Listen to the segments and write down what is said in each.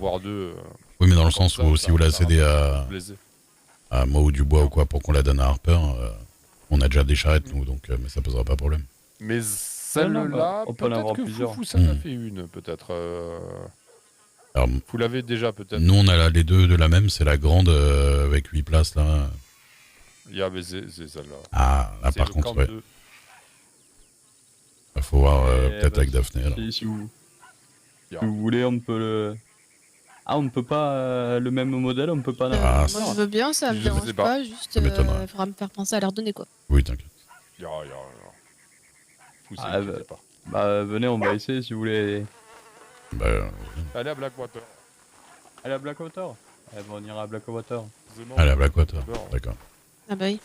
avoir deux. Oui, mais dans le sens où si vous la cédez Plaisir. à moi ou du bois ou quoi pour qu'on la donne à Harper, on a déjà des charrettes nous, donc mais ça posera pas problème. Mais celle-là, on peut en avoir peut-être que plusieurs. Foufou, ça en a fait une, peut-être. Alors, Vous l'avez déjà, peut-être. nous on a les deux de la même, c'est la grande avec 8 places là. Mais c'est celle-là. Ah, là C'est par le contre, camp ouais. 2. Il faut voir peut-être avec Daphné alors. Si vous voulez, on peut le... Ah, on ne peut pas le même modèle, on ne peut pas... Ah, moi je veux bien, ça me Je dérange sais pas, pas. juste Ça m'étonnerait. faudra me faire penser à leur donner quoi. Oui, t'inquiète. Vous Ah, inquiétez pas. Bah venez, on va essayer si vous voulez. Bah, Allez à Blackwater. Allez à Blackwater. Eh ben, on ira à Blackwater. allez à Blackwater, d'accord. Ah bah oui.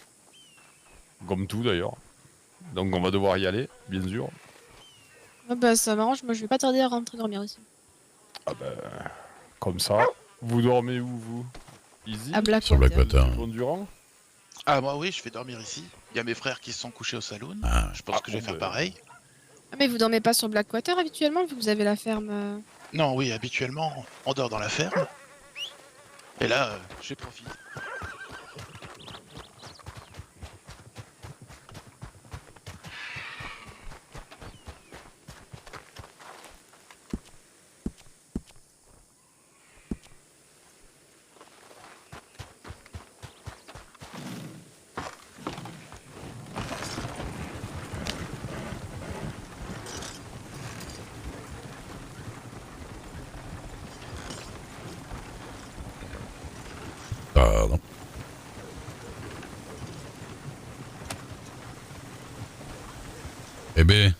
Comme tout d'ailleurs. Donc on va devoir y aller, bien sûr. Ah bah ça m'arrange, moi je vais pas tarder à rentrer dormir ici. Ah ben, comme ça. Vous dormez où, vous? Easy? À Blackwater. Sur Blackwater. Bondurant? Ah, moi oui, je vais dormir ici. Il y a mes frères qui se sont couchés au saloon. Ah, Je pense que je vais faire pareil. Ah mais vous dormez pas sur Blackwater habituellement vu que vous avez la ferme Non, oui, habituellement, on dort dans la ferme. Et là, je profite. pardon. Eh ben,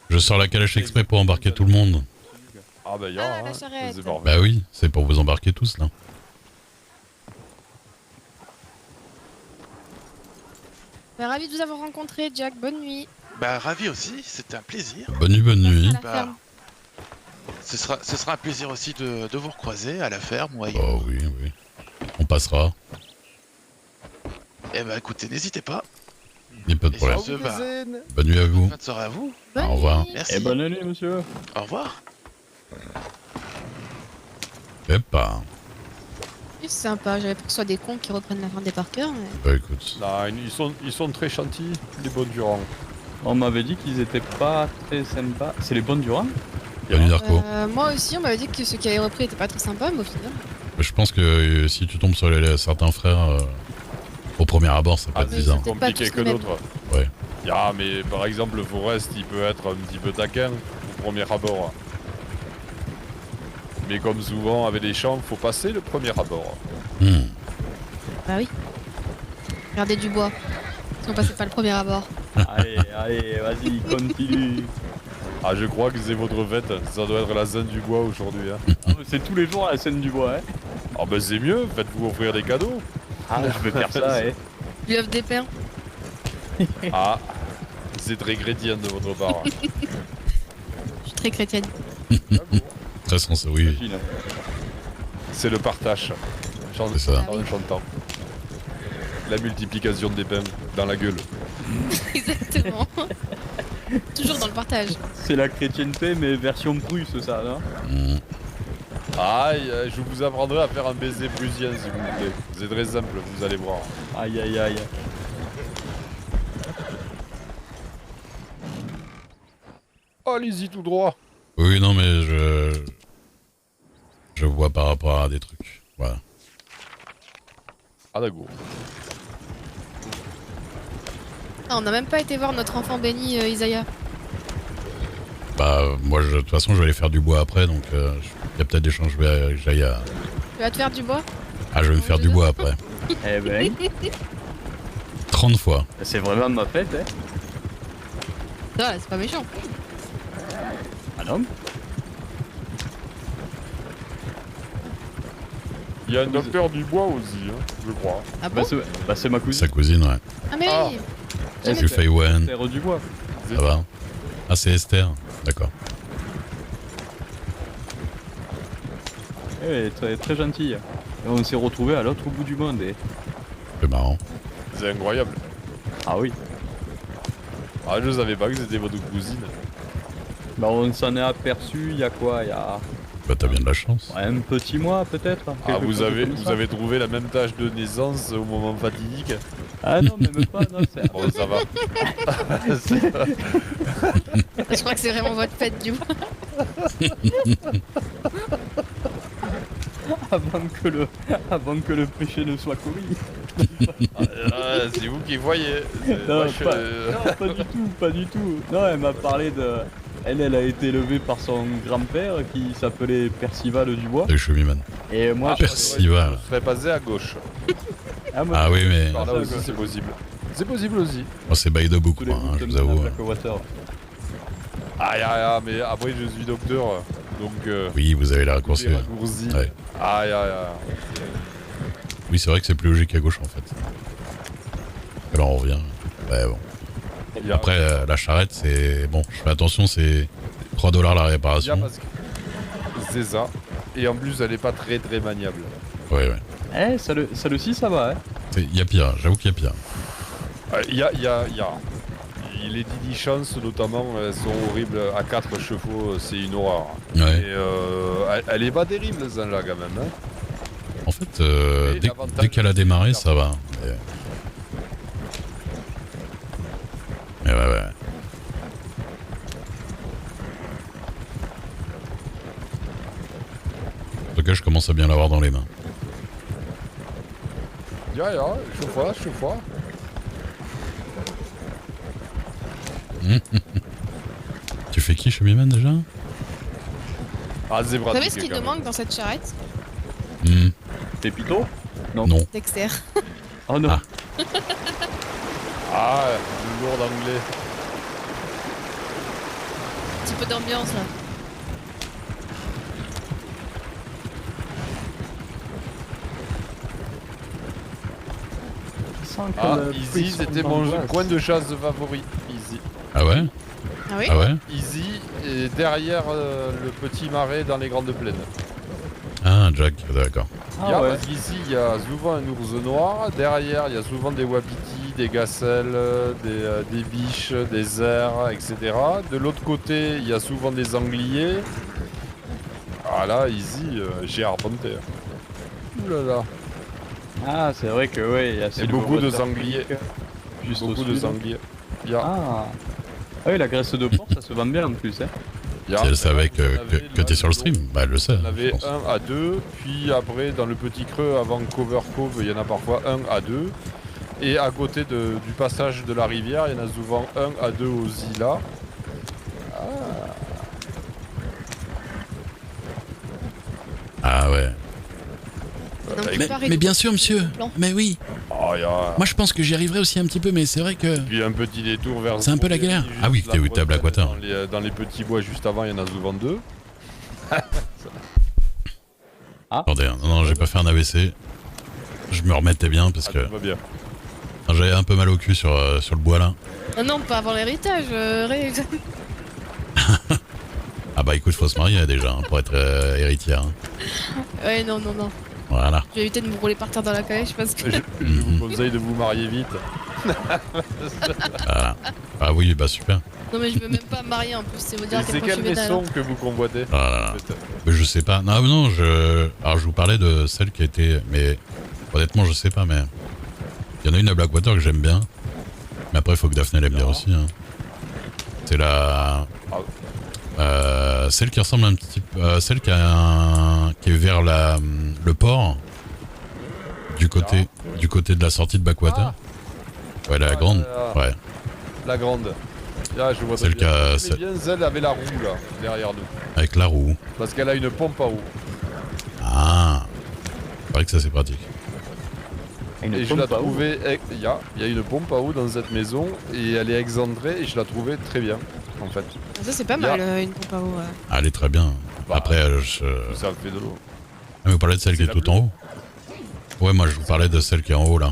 je sors la calèche exprès pour embarquer tout le monde. Ah bah y'a, Ah, hein. la charrette. C'est parfait. Bah oui, c'est pour vous embarquer tous là. Bah, ravi de vous avoir rencontré Jack, bonne nuit. Bah, ravi aussi, c'était un plaisir. Bonne nuit, bonne nuit. À la Bah, ferme. Ce sera un plaisir aussi de vous recroiser à la ferme ou ailleurs. Oh oui, oui. On passera. Eh bah, écoutez, n'hésitez pas. Il n'y a pas de Et problème. sur ce, bah, Bonne nuit à vous. bonne soirée à vous. Bonne Au revoir. nuit. Merci. Et bonne nuit, monsieur. Au revoir. Eh pas. C'est sympa, j'avais peur que ce soit des cons qui reprennent la fin des par cœur, mais... Bah écoute. Non, ils sont très gentils, les Bondurants. On m'avait dit qu'ils étaient pas très sympas. C'est les bonnes durants? Bonne nuit Darko. Moi aussi, on m'avait dit que ceux qui avaient repris étaient pas très sympas, mais au final... Je pense que si tu tombes sur certains frères, au premier abord, ça peut être mais bizarre. c'était pas Compliqué tous que les mêmes. d'autres. Ouais. Mais par exemple, Forest, il peut être un petit peu taquin au premier abord. Mais comme souvent avec les champs, faut passer le premier abord. Bah oui. Regardez du bois. Si on passait pas le premier abord. Allez, allez, vas-y, continue. Ah, je crois que c'est votre fête, ça doit être la scène du bois aujourd'hui. Hein. Ah, c'est tous les jours à la scène du bois, hein. Ah ben c'est mieux, faites-vous offrir des cadeaux. Ah, je vais faire ça, hein. Je lui offre des pains. Ah, c'est très chrétien de votre part. Je suis très chrétienne. Très sensé, oui. Imagine. C'est le partage. C'est ça. En chantant. La multiplication des pains dans la gueule. Exactement. Toujours dans le partage. C'est la chrétienté, mais version prusse, ça, non? Aïe, je vous apprendrai à faire un baiser prusien si vous voulez. C'est très simple, vous allez voir. Aïe, aïe, aïe. Allez-y tout droit. Oui, non, mais je vois par rapport à des trucs. Voilà. Ah d'accord. Ah, on n'a même pas été voir notre enfant béni Isaiah. Bah, moi, de toute façon, je vais aller faire du bois après, donc il y a peut-être des chances que j'aille à... Tu vas te faire du bois? Ah, je vais me faire du bois après. Eh ben, 30 fois. c'est vraiment ma fête, hein. Ça, c'est pas méchant. Ah non? Il y a un docteur du bois aussi, hein, je crois. Ah bon? C'est ma Sa cousine. cousine, ouais. Ah mais Ah. oui. Elle, Tu fais Wen. Terre du bois. Ça va. Ah, c'est Esther. D'accord. Elle est très, très gentille. Et on s'est retrouvés à l'autre bout du monde. Et... C'est marrant. C'est incroyable. Ah oui. Ah, je savais pas que c'était votre cousine. Bah on s'en est aperçu il y a quoi? Il y a Bah t'as bien de la chance. Ouais, un petit mois peut-être. Ah, quelque vous chose avez, comme vous ça. avez trouvé la même tâche de naissance au moment fatidique. Ah non, même pas, non, c'est Bon, ça va. Je crois que c'est vraiment votre fête du coup. avant que le péché ne soit commis. Ah, c'est vous qui voyez. Non, Moi, je- non, pas du tout, pas du tout. Non, elle m'a parlé de... Elle a été élevée par son grand-père qui s'appelait Percival Dubois. Salut Chemiman. Et moi, je... Percival. Je serais passé à gauche. moi, Ah oui, mais Par là ça, aussi, quoi. c'est possible. C'est possible aussi. moi c'est by the book, tous les quoi, hein, je bouts vous de avoue. Blackwater. Mais après, je suis docteur. Donc, Oui, vous avez les les raccourcis. raccourcis. Ouais. Oui, c'est vrai que c'est plus logique à gauche en fait. Alors on revient. Ouais, bon. Il y a- Après, la charrette, c'est. Bon, je fais attention, c'est 3 $ la il y a réparation. parce que- C'est ça. Et en plus, elle est pas très très maniable. Ouais, ouais. Eh, celle-ci, ça va, hein. Il y a pire, j'avoue qu'il y a pire. Il y a. Les diligences, notamment, elles sont horribles. À 4 chevaux, c'est une horreur. Ouais. Et elle est pas terrible, celle-là, quand même. Hein. En fait, Et dès l'avantage, qu'elle a démarré, ça va. Mais ouais, ouais. En tout cas, je commence à bien l'avoir dans les mains. Chauffe fois. Tu fais qui, Chemiman, déjà? Ah, c'est Vous pratique. savez ce qui quand nous même. manque dans cette charrette? T'es Pito? Non. Dexter. Oh non. Ah. Ah, du lourd d'anglais. Un petit peu d'ambiance là. Je sens que Ah, le Easy, frisson c'était mon d'angoisse. coin de chasse favori. Easy. Ah ouais? Ah oui? Ah ouais? Easy, et derrière le petit marais dans les grandes plaines. Ah, Jack, d'accord. Ah ouais. Parce qu'ici, il y a souvent un ours noir. Derrière, il y a souvent des wapitis, des gazelles, des biches, des cerfs, etc. De l'autre côté, il y a souvent des sangliers. Ah là, Easy, j'ai arpenté. Ouh là là. Ah, c'est vrai que ouais, il y a Et beaucoup de Silverwater sangliers. juste au Beaucoup de sud. sangliers. Il y a, Ah. Ah oui, la graisse de porc, ça se vend bien en plus, hein. il y a- Si elle savait que, on avait que t'es là, sur le disons, stream, bah elle le sait. On avait je pense. 1 à 2, puis après dans le petit creux avant Cover Cove, il y en a parfois 1 à 2. Et à côté du passage de la rivière, il y en a souvent 1 à 2 aussi là. Ah ouais. Donc, tu Mais, pars et mais tu bien pars sûr, monsieur. plan. Mais oui. Oh, il y a Moi, je pense que j'y arriverai aussi un petit peu, mais c'est vrai que. puis un petit détour vers. C'est un peu la galère. juste Ah oui, la t'es où, t'es à Bretagne, Blackwater. dans les petits bois juste avant, il y en a souvent 2. Attendez, hein. Non, j'ai pas fait un AVC. Je me remettais bien parce Ah, que tout va bien. j'avais un peu mal au cul sur le bois là. Ah non, pas avant l'héritage. Ah bah écoute, faut se marier déjà hein, pour être héritière. hein. Ouais, non. Voilà. Je vais éviter de me rouler par terre dans la calèche parce que. Je vous conseille de vous marier vite. Voilà. Ah oui, bah super. Non, mais je veux même pas me marier en plus, c'est vous dire à Et quel c'est point je quelle suis vénale. maison que vous convoitez Ah là là. en fait Mais je sais pas. Non, non, alors je vous parlais de celle qui a été. Mais honnêtement, je sais pas, mais. Il y en a une à Blackwater que j'aime bien. Mais après, il faut que Daphné l'aime bien aussi. hein. C'est la. Celle qui ressemble un petit peu. Celle qui est vers le port. Du côté de la sortie de Backwater. Ouais, la grande. Ouais. La grande. Là, je vois Celle très bien. qui a- J'aimais bien celle avec la roue là, derrière nous. Avec la roue. Parce qu'elle a une pompe à eau. Ah. C'est vrai que ça c'est pratique. Une Et je la pompe à eau. trouvais. Il y a une pompe à eau dans cette maison et elle est excentrée et je la trouvais très bien en fait. Ça, c'est pas mal, une pompe à eau. Ah, elle est très bien. Bah, Après, Ça fait de l'eau. vous parlez de celle qui C'est est la tout en haut. Ouais, moi je vous parlais de celle qui est en haut là.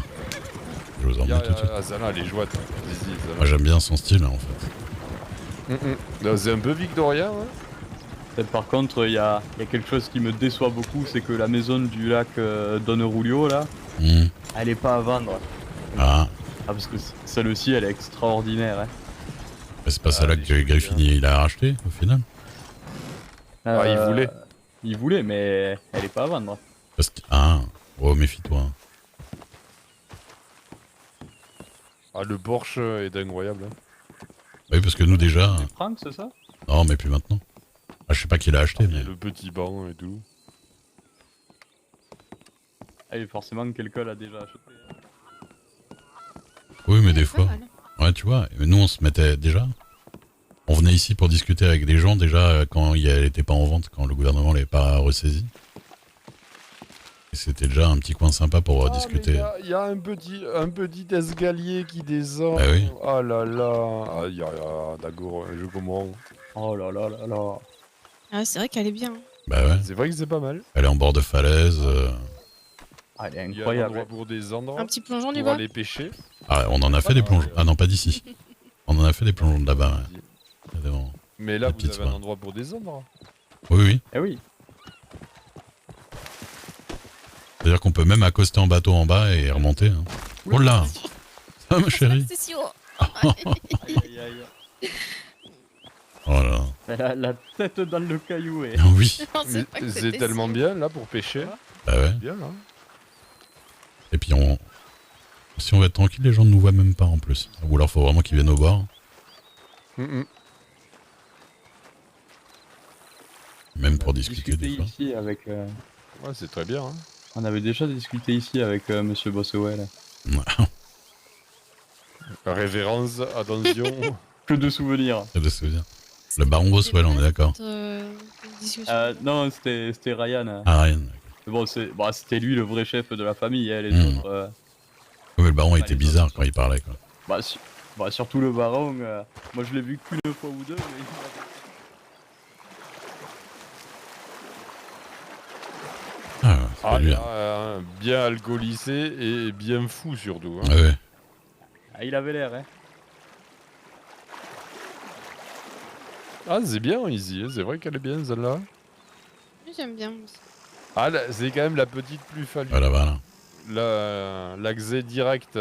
Je vous en mets tout de suite. Celle-là, elle est jouette. Vas-y, Moi j'aime bien son style en fait. C'est un peu victorien. Hein. Par contre, il y a quelque chose qui me déçoit beaucoup, c'est que la maison du lac Don Rulio, là, elle est pas à vendre. Ah, Ah, parce que celle-ci, elle est extraordinaire, hein. mais c'est pas celle-là les que choses Griffin il a racheté au final. Ah, il voulait. Il voulait, mais elle est pas à vendre. Parce que... Ah, oh, méfie-toi. Ah, le Porsche est incroyable. Hein. Oui, parce que nous déjà... Des pranks, c'est ça? Non, mais plus maintenant. Ah, je sais pas qui l'a acheté, Il y mais... a le petit banc et tout. Ah, et forcément, quelqu'un l'a déjà acheté. Oui, mais Ouais, des pas fois... mal. Ouais, tu vois, nous on se mettait déjà... On venait ici pour discuter avec des gens déjà quand elle était pas en vente, quand le gouvernement l'avait pas ressaisi. Et c'était déjà un petit coin sympa pour discuter. Il y a un petit escalier qui descend. Ah oui. Oh là là. Ah, d'accord, je comprends. Oh là là là là. Ah, c'est vrai qu'elle est bien. Hein. Bah ouais, C'est vrai que c'est pas mal. elle est en bord de falaise. Ah, elle est Il y a un incroyable. endroit pour descendre, Un petit plongeon du pour bois. aller pêcher. Ah, on en a fait des plongeons. Ah non, pas d'ici. On en a fait des plongeons de là-bas, ouais. Évidemment. Mais là, La vous petite avez un soirée. endroit pour descendre. Oui, oui. Eh oui. C'est-à-dire qu'on peut même accoster en bateau en bas et remonter. Hein. Oh là, ça ma chérie. C'est si haut. Aïe aïe aïe. Oh là. Elle a la tête dans le caillou et... Oui. Non, Mais pas que c'est c'était tellement si haut. bien là pour pêcher. Bah ouais. Bien là. Et puis on... Si on va être tranquille, les gens ne nous voient même pas en plus. Ou alors faut vraiment qu'ils viennent au bord. Mm, mm. Même pour discuter des fois. ici avec... Ouais, c'est très bien. Hein. On avait déjà discuté ici avec Monsieur Boswell. Révérence, attention. Que de souvenirs. C'est de souvenirs. Le baron Boswell, on est d'accord. Discussion. Non, c'était Ryan. Ah, rien. Mais bon, c'était lui le vrai chef de la famille, hein, les Mm. autres... Ouais, mais le baron Ah, était les bizarre autres, quand il parlait, quoi. Surtout le baron, moi je l'ai vu qu'une fois ou deux, mais... Ah, c'est Ah, lui. Hein. bien alcoolisé et bien fou surtout. Hein. Ah ouais. Ah, il avait l'air, hein. Ah, c'est bien Easy, hein. C'est vrai qu'elle est bien celle-là. Oui, j'aime bien. Ah, c'est quand même la petite plus-value. Voilà, voilà. L'accès direct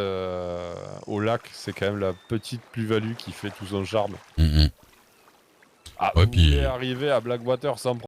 au lac, c'est quand même la petite plus-value qui fait tout son charme. Mm, mm. Ah, Ouais, vous puis- voulez arriver à Blackwater sans